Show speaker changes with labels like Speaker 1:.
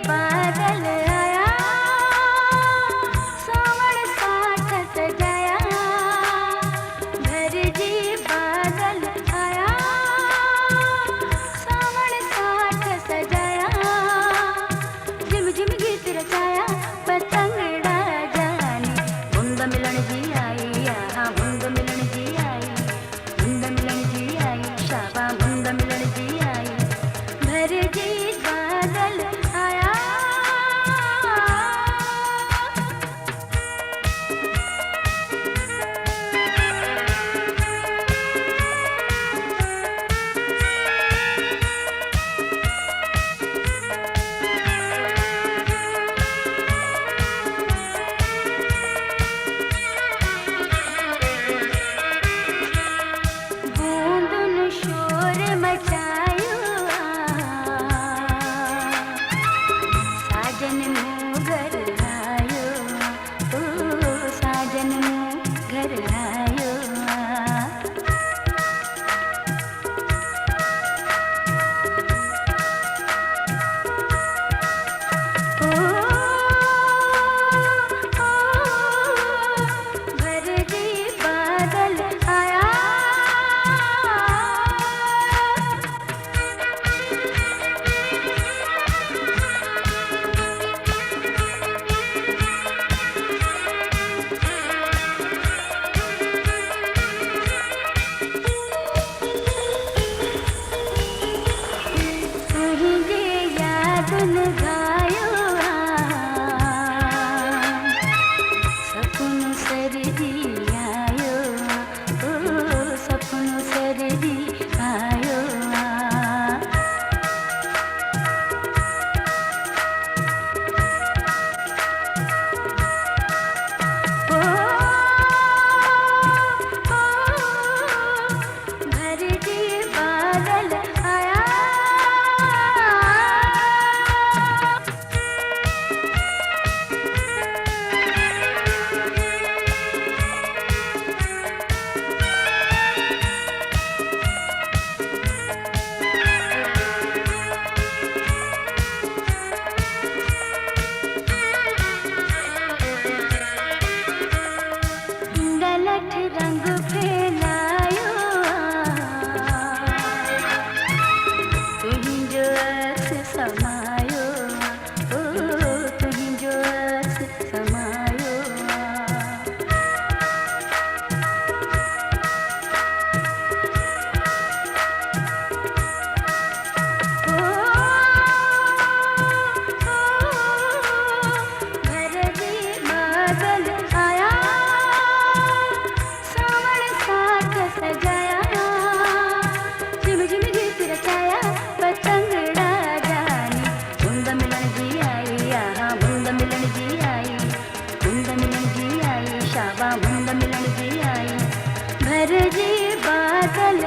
Speaker 1: बादल आया, सावन साथ सजाया। भर जी बादल आया, सावन साथ सजाया। झिम झिम गीत रचाया, पतंगड़ा जाने। बूंद मिलन जी आई, यहाँ बूंद मिलन जी आई, बूंद मिलन जी आई, शाबा बूंद मिलन जी आई। भर जी बादल आया। बूंदन शोर मचायो, साजन मुँह घर आयो, ओ साजन मुँह घर आयो। ओ, भर जी बादल आया। तुझे याद न गायो, सपन सरजी आयो, ओ सपन सरजी आयो। ओ, भर जी बादल आया। गलत रंग फैलायो, तुहीं जो अस समायो, ओ तुहीं जो अस समायो। ओ, भर जी बादल आया, सावन साथ सजाया। झिम झिम गीत रचाया, पतंगड़ा जाने। बूंद मिलन जी आई, यहाँ बूंद मिलन जी आई, बूंद मिलन जी आई, शाबा बूंद मिलन जी आई। भर जी बादल